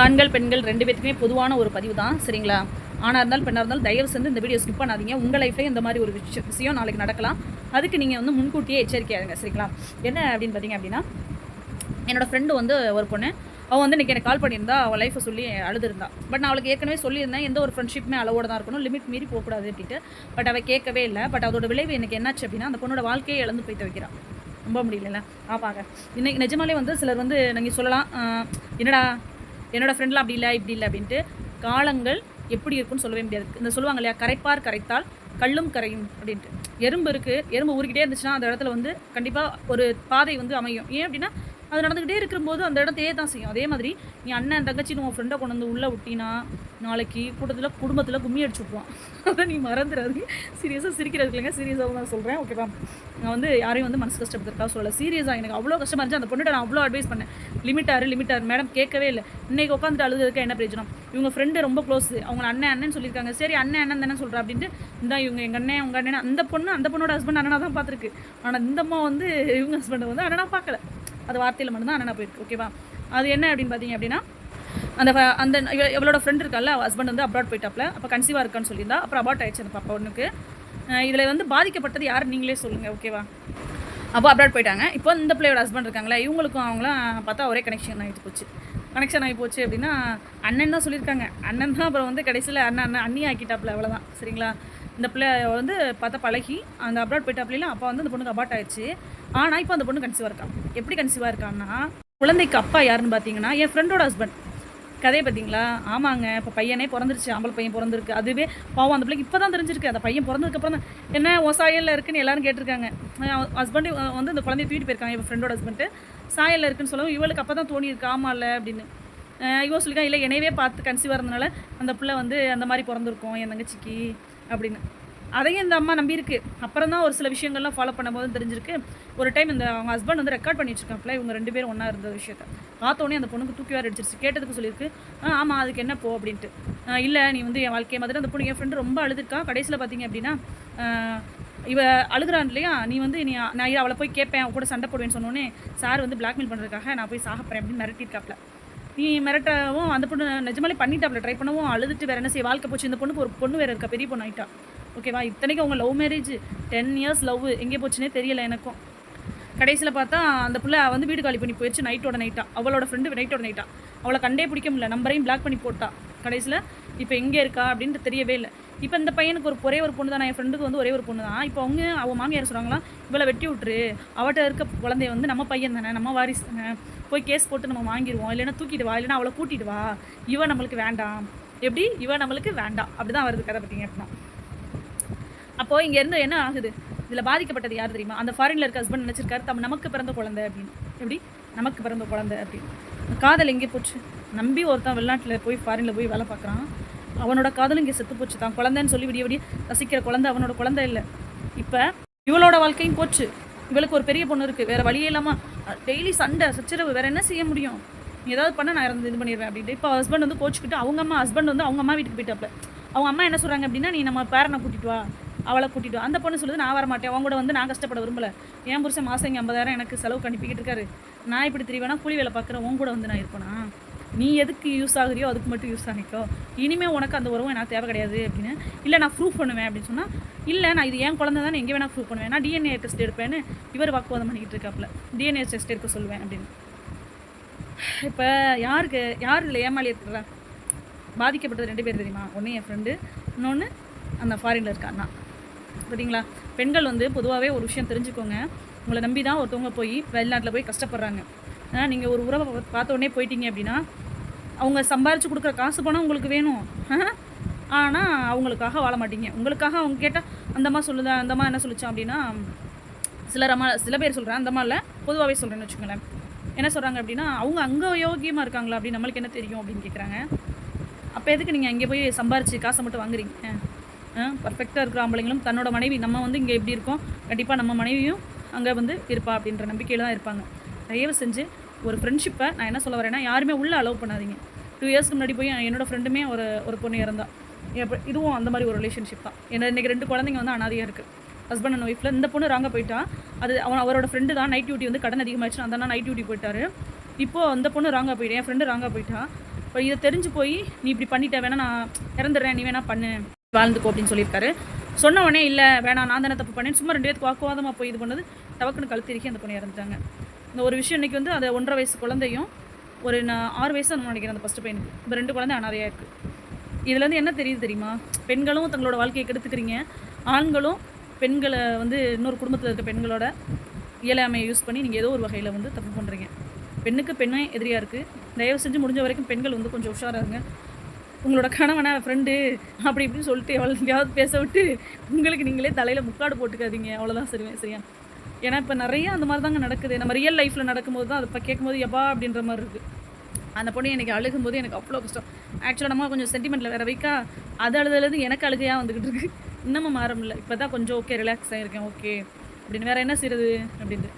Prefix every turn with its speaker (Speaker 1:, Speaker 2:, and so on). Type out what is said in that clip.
Speaker 1: ஆண்கள் பெண்கள் 2 பேத்துக்குமே பொதுவான ஒரு பதிவு தான் சரிங்களா. ஆணாக இருந்தாலும் பெண்ணாக இருந்தாலும் தயவு செஞ்சு இந்த வீடியோ ஸ்கிப் பண்ணாதீங்க. உங்கள் லைஃப்லேயும் இந்த மாதிரி ஒரு விஷயம் நாளைக்கு நடக்கலாம். அதுக்கு நீங்கள் வந்து முன்கூட்டியே எச்சரிக்கையாருங்க சரிங்களா. என்ன அப்படின்னு பார்த்தீங்க அப்படின்னா, என்னோடய ஃப்ரெண்டு வந்து ஒரு பொண்ணு, அவள் வந்து இன்றைக்கி எனக்கு கால் பண்ணியிருந்தா, அவள் லைஃப்பை சொல்லி அழுதுருந்தா. பட் நான் அவளுக்கு ஏற்கனவே சொல்லியிருந்தேன், எந்த ஒரு ஃப்ரெண்ட்ஷிப்புமே அளவோடு தான் இருக்கணும், லிமிட் மீறி போகக்கூடாது அப்படின்ட்டு. பட் அவள் கேட்கவே இல்லை. பட் அதோட விளைவு எனக்கு என்னாச்சு அப்படின்னா, அந்த பொண்ணோட வாழ்க்கையை இழந்து போய் வைக்கிறான். ரொம்ப முடியல. ஆமாங்க, இன்றைக்கி நிஜமாலே வந்து சிலர் வந்து நீங்கள் சொல்லலாம், என்னடா என்னோடய ஃப்ரெண்ட்லாம் அப்படி இல்லை இப்படி இல்லை அப்படின்ட்டு. காலங்கள் எப்படி இருக்குன்னு சொல்லவே முடியாது. இந்த சொல்லுவாங்க இல்லையா, கரைப்பார் கரைத்தால் கல்லும் கரையும் அப்படின்ட்டு. எறும்பு இருக்குது, எறும்பு ஊறிக்கிட்டே இருந்துச்சுன்னா அந்த இடத்துல வந்து கண்டிப்பாக ஒரு பாதை வந்து அமையும். ஏன் அப்படின்னா, அது நடந்துக்கிட்டே இருக்கும்போது அந்த இடத்தையே தான் செய்யும். அதே மாதிரி நீ அண்ணன் தங்கச்சி உன் ஃப்ரெண்டை கொண்டு வந்து உள்ளே விட்டினா, நாளைக்கு கூட்டத்தில் குடும்பத்தில் கும்மி அடிச்சு விட்ருவான். அதை நீ மறந்துடாது. சீரியஸாக சிரிக்கிறது இல்லைங்க, சீரியஸாக தான் சொல்கிறேன் ஓகேவா. நான் வந்து யாரையும் வந்து மனசு கஷ்டப்படுறதுக்காக சொல்லலை. சீரியஸாக எனக்கு அவ்வளோ கஷ்டமாக இருந்துச்சு. அந்த பொண்ணுகிட்ட நான் அவ்வளோ அட்வைஸ் பண்ணேன், லிமிட்டாரு மேடம் கேட்கவே இல்லை. இன்றைக்கி உட்காந்துட்டு அழுதுறதுக்கு என்ன பிரயோஜனம். இவங்க ஃப்ரெண்டு ரொம்ப க்ளோஸ், அவங்க அண்ணன் சொல்லியிருக்காங்க. சரி அண்ணன் தானே சொல்கிறேன் அப்படின்ட்டு. இந்த இவங்க எங்கள் அண்ணன் உங்கள் அண்ணன், அந்த பொண்ணோட ஹஸ்பண்ட் அண்ணனாக தான் பார்த்துருக்கு. ஆனால் இந்த அம்மா வந்து இவங்க ஹஸ்பண்டை வந்து அண்ணனாக பார்க்கல. அது வார்த்தையில் மட்டும்தான் அண்ணனா போயிருக்கு ஓகேவா. அது என்ன அப்படின்னு பார்த்தீங்க அப்படின்னா, அந்த இவளோட ஃப்ரெண்ட் இருக்கால, ஹஸ்பண்ட் வந்து அப்ராட் போயிட்டாப்ல. அப்போ கன்சீவாக இருக்கான்னு சொல்லியிருந்தா. அப்புறம் அபார்ட் ஆயிடுச்சு அந்த பாப்பா ஒன்றுக்கு. இதில் வந்து பாதிக்கப்பட்டது யார் நீங்களே சொல்லுங்கள் ஓகேவா. அப்போ அப்ராட் போயிட்டாங்க. இப்போ இந்த பிள்ளையோட ஹஸ்பண்ட் இருக்காங்களா, இவங்களுக்கும் அவங்களாம் பார்த்தா ஒரே கனெக்ஷன் ஆகி போச்சு அப்படின்னா, அண்ணன் தான் சொல்லியிருக்காங்க. அண்ணன் தான் அப்புறம் வந்து கடைசியில் அண்ணி ஆக்கிட்டாப்ல, அவ்வளோதான் சரிங்களா. இந்த பிள்ளை வந்து பார்த்தா பழகி அந்த அப்ராட் போயிட்டாப்லாம். அப்போ வந்து அந்த பொண்ணுக்கு அபார்ட் ஆயிடுச்சு. ஆனால் இப்போ அந்த பொண்ணு கன்சீவாக இருக்கான். எப்படி கன்சீவாக இருக்கான்னா, குழந்தைக்கு அப்பா யாருன்னு பார்த்தீங்கன்னா என் ஃப்ரெண்டோட ஹஸ்பண்ட். கதையை பார்த்தீங்களா. ஆமாங்க, இப்போ பையனே பிறந்துருச்சு, ஆம்பளை பையன் பிறந்திருக்கு. அதுவே பாவம் அந்த பிள்ளைக்கு இப்போ தான் தெரிஞ்சிருக்கு. அந்த பையன் பிறந்ததுக்கப்புறம் தான் என்ன சாயலில் இருக்குன்னு எல்லாரும் கேட்டிருக்காங்க. ஹஸ்பண்டு வந்து இந்த குழந்தைய தூக்கிட்டு போயிருக்காங்க. என் ஃப்ரெண்டோட ஹஸ்பண்டு சாயலில் இருக்குன்னு சொல்லவும் இவளுக்கு அப்போ தான் தோணியிருக்கு, ஆமா இல்லை அப்படின்னு. இவன் சொல்லியிருக்கான், இல்லை என்னையவே பார்த்து கன்சீவாக இருந்தனால அந்த பிள்ளை வந்து அந்த மாதிரி பிறந்திருக்கும் என் தங்கச்சிக்கு அப்படின்னு. அதையும் இந்த அம்மா நம்பியிருக்கு. அப்புறம் தான் ஒரு சில விஷயங்கள்லாம் ஃபாலோ பண்ணும்போது தெரிஞ்சிருக்கு. ஒரு டைம் இந்த அவங்க ஹஸ்பண்ட் வந்து ரெக்கார்ட் பண்ணி வச்சிருக்காப்புல, இவங்க 2 பேரும் ஒன்றா இருந்த விஷயத்தை பார்த்தோன்னே அந்த பொண்ணுக்கு தூக்கி வேறு அடிச்சிருச்சு. கேட்டதுக்கு சொல்லியிருக்கு, ஆமாம் அதுக்கு என்ன போ அப்படின்ட்டு. இல்லை நீ வந்து என் வாழ்க்கையை மாதிரி அந்த பொண்ணு, என் ஃப்ரெண்டு ரொம்ப அழுதுருக்கா. கடைசியில் பார்த்தீங்க அப்படின்னா, இவ அழுகிறான் இல்லையா, நீ வந்து நான் அவளை போய் கேட்பேன், அவள் கூட சண்டை போடுவேன்னு சொன்னோன்னே சார் வந்து பிளாக்மெயில் பண்ணுறதுக்காக நான் போய் சாகப்பேன் அப்படின்னு மிரட்டியிருக்காப்புல. நீ மிரட்டவும் அந்த பொண்ணு நிஜமாலே பண்ணிட்டாப்ல. ட்ரை பண்ணவும் அழுதுட்டு வேறு என்ன செய்ய, வாழ்க்கை போச்சு. இந்த பொண்ணுக்கு ஒரு பொண்ணு வேறு இருக்கா, பெரிய பொண்ணு ஆகிட்டா ஓகேவா. இத்தனைக்கும் அவங்க லவ் மேரேஜ், 10 இயர்ஸ் லவ், எங்கே போச்சுன்னே தெரியலை எனக்கும். கடைசியில் பார்த்தா அந்த பிள்ளை வந்து வீடு காலி பண்ணி போயிடுச்சு. நைட்டோட நைட்டா அவளோட ஃப்ரெண்டு நைட்டோட நைட்டா அவளை கண்டே பிடிக்க முடியல. நம்பரையும் பிளாக் பண்ணி போட்டா. கடைசியில் இப்போ எங்கே இருக்கா அப்படின்ட்டு தெரியவே இல்லை. இப்போ இந்த பையனுக்கு ஒரே ஒரு பொண்ணு தான், என் ஃப்ரெண்டுக்கு வந்து ஒரே ஒரு பொண்ணு தான். இப்போ அவள் மாமியார் சொல்கிறாங்களா, இவளை வெட்டி விட்டுரு, அவட்ட இருக்க குழந்தைய வந்து நம்ம பையன் தானே, நம்ம வாரிசு தானே, போய் கேஸ் போட்டு நம்ம வாங்கிடுவோம், இல்லைன்னா தூக்கிட்டு வா, இல்லைன்னா அவளை கூட்டிட்டு வா, இவன் நம்மளுக்கு வேண்டாம். எப்படி இவன் நம்மளுக்கு வேண்டாம் அப்படி தான் வருது கதை பார்த்தீங்க அப்படின்னா. அப்போது இங்கேருந்து என்ன ஆகுது, இதில் பாதிக்கப்பட்டது யார் தெரியுமா, அந்த ஃபாரினில் இருக்க ஹஸ்பண்ட் நினச்சிருக்காரு நமக்கு பிறந்த குழந்தை அப்படின்னு. எப்படி நமக்கு பிறந்த குழந்தை அப்படின்னு. காதல் எங்கே போச்சு. நம்பி ஒருத்தன் வெளிநாட்டில் போய் ஃபாரினில் போய் வேலை பார்க்குறான். அவனோட காதலும் இங்கே செத்து போச்சு. தான் குழந்தைன்னு சொல்லி விடிய ரசிக்கிற குழந்தை அவனோட குழந்தை இல்லை. இப்போ இவளோட வாழ்க்கையும் போச்சு. இவளுக்கு ஒரு பெரிய பொண்ணு இருக்குது, வேறு வழியே இல்லாமல் டெய்லி சண்டை சச்சரவு, வேறு என்ன செய்ய முடியும், நீ ஏதாவது பண்ண நான் இது பண்ணிடுவேன் அப்படின்ட்டு. இப்போ ஹஸ்பண்ட் வந்து கோச்சிக்கிட்டு ஹஸ்பண்ட் வந்து அவங்க அம்மா வீட்டுக்கு போயிட்டாப்ல. அவங்க அம்மா என்ன சொல்கிறாங்க அப்படின்னா, நீ நம்ம பேரனை கூட்டிட்டு வா, அவளை கூட்டிட்டு வா. அந்த பொண்ணு சொல்லுது, நான் வரமாட்டேன், அவங்க கூட வந்து நான் கஷ்டப்பட விரும்பலை. என் புருஷன் மாதம் இங்கே 50,000 எனக்கு செலவுக்கு அனுப்பிக்கிட்டு இருக்காரு. நான் இப்படி தெரியவேனா கூலி வேலை பார்க்குறேன், உன் கூட வந்து நான் இருப்பேனா, நீ எதுக்கு யூஸ் ஆகுறியோ அதுக்கு மட்டும் யூஸ் ஆகிக்கோ, இனிமேல் உனக்கு அந்த உறவும் எனக்கு தேவை கிடையாது அப்படின்னு. இல்லை நான் ப்ரூஃப் பண்ணுவேன் அப்படின்னு சொன்னால், இல்லை நான் இது என் குழந்தை தானே, எங்கே வேணால் ப்ரூஃப் பண்ணுவேன், நான் டிஎன்ஏ டெஸ்ட் எடுப்பேன்னு இவர் வாக்குவாதம் பண்ணிக்கிட்டு இருக்காப்புல. டிஎன்ஏ டெஸ்ட் எடுக்க சொல்லுவேன் அப்படின்னு. இப்போ யார் இல்லை ஏமாளி இருக்கிறா, பாதிக்கப்பட்டது 2 பேர் தெரியுமா. ஒன்று என் ஃப்ரெண்டு, இன்னொன்று அந்த ஃபாரினில் இருக்கா அண்ணா. சரிங்களா. பெண்கள் வந்து பொதுவாகவே ஒரு விஷயம் தெரிஞ்சுக்கோங்க, உங்களை நம்பி தான் ஒருத்தவங்க போய் வெளிநாட்டில் போய் கஷ்டப்படுறாங்க. நீங்கள் ஒரு உறவை பார்த்த உடனே போயிட்டீங்க அப்படின்னா, அவங்க சம்பாரித்து கொடுக்குற காசு பணம் உங்களுக்கு வேணும், ஆனால் அவங்களுக்காக வாழ மாட்டீங்க. உங்களுக்காக அவங்க கேட்டால் அந்தம்மா சொல்லுதா, அந்தம்மா என்ன சொல்லிச்சான் அப்படின்னா, சில பேர் சொல்கிறேன், அந்தம்மா இல்லை பொதுவாகவே சொல்கிறேன்னு வச்சுக்கோங்களேன். என்ன சொல்கிறாங்க அப்படின்னா, அவங்க அங்கே யோகியமாக இருக்காங்களா அப்படின்னு நம்மளுக்கு என்ன தெரியும் அப்படின்னு கேட்குறாங்க. அப்போ எதுக்கு நீங்கள் அங்கே போய் சம்பாரித்து காசை மட்டும் வாங்குறீங்க. பர்ஃபெக்டாக இருக்கிற ஆம்பளைங்களும் தன்னோட மனைவி, நம்ம வந்து இங்கே எப்படி இருக்கோம், கண்டிப்பாக நம்ம மனைவியும் அங்கே வந்து இருப்பா அப்படின்ற நம்பிக்கையில் தான் இருப்பாங்க. தயவு செஞ்சு ஒரு ஃப்ரெண்ட்ஷிப்பை நான் என்ன சொல்ல வரேன்னா, யாருமே உள்ளே அலோவ் பண்ணாதீங்க. 2 இயர்ஸ்க்கு முன்னாடி போய் என்னோடய ஃப்ரெண்டுமே ஒரு பொண்ணு இறந்தா. இதுவும் அந்த மாதிரி ஒரு ரிலேஷன்ஷிப் தான். இன்றைக்கி 2 குழந்தைங்க வந்து அனாதையாக இருக்குது, ஹஸ்பண்ட் அண்ட் ஒய்ஃபில். இந்த பொண்ணு ராங்க போயிட்டா. அது அவரோட ஃப்ரெண்டு தான். நைட் டியூட்டி வந்து கடன் அதிகமாகிடுச்சு, அந்த நைட் டியூட்டி போயிட்டார். இப்போது அந்த பொண்ணு ராங்கா போயிட்டேன், என் ஃப்ரெண்டு ராங்கா போயிட்டா. இப்போ இதை தெரிஞ்சு போய் நீ இப்படி பண்ணிட்ட வேணா நான் இறந்துடுறேன், நீ வேணா பண்ணு வாழ்ந்துக்கோ அப்படின்னு சொல்லியிருக்காரு. சொன்ன உடனே இல்லை வேணாம் நான் தானே தப்பு பண்ணேன் சும்மா 2 பேருக்கு வாக்குவாதமாக போய் இது பண்ணது டவக்குன்னு கழுத்திருக்கி அந்த பொண்ணு இறந்துட்டாங்க. இந்த ஒரு விஷயம் இன்றைக்கி வந்து அது 1.5 வயசு குழந்தையும் ஒரு 6 வயசு தான் நினைக்கிறேன் அந்த ஃபஸ்ட்டு பையனுக்கு. இப்போ 2 குழந்தை அனாதையாக இருக்குது. இதுலேருந்து என்ன தெரியுது தெரியுமா? பெண்களும் தங்களோட வாழ்க்கையை கெடுத்துக்கிறீங்க, ஆண்களும் பெண்களை வந்து இன்னொரு குடும்பத்தில் இருக்க பெண்களோட இயலாமையை யூஸ் பண்ணி நீங்கள் ஏதோ ஒரு வகையில் வந்து தப்பு பண்ணுறீங்க. பெண்ணுக்கு பெண்ணே எதிரியாக இருக்குது. தயவு செஞ்சு முடிஞ்ச வரைக்கும் பெண்கள் வந்து கொஞ்சம் உஷாராக இருங்க. உங்களோட கணவனை ஃப்ரெண்டு அப்படி இப்படின்னு சொல்லிட்டு எங்கேயாவது பேச விட்டு உங்களுக்கு நீங்களே தலையில் முக்காடு போட்டுக்காதீங்க. அவ்வளோதான் சரியா? ஏன்னா இப்போ நிறையா அந்த மாதிரி தாங்க நடக்குது. நம்ம ரியல் லைஃப்பில் நடக்கும்போது தான் அதை இப்போ கேட்கும்போது எப்பா அப்படின்ற மாதிரி இருக்குது. அந்த பொண்ணு எனக்கு அழுகும்போது எனக்கு அவ்வளோ கஷ்டம். ஆக்சுவலாக நம்ம கொஞ்சம் சென்டிமெண்ட்டில் வேறு வைக்கா அது அழுதுலேருந்து எனக்கு அழுகையாக வந்துக்கிட்டு இருக்குது. இன்னமும் மாற முடியல. இப்போ தான் கொஞ்சம் ஓகே ரிலாக்ஸ் ஆகிருக்கேன். ஓகே அப்படின்னு வேறு என்ன செய்கிறது அப்படின்ட்டு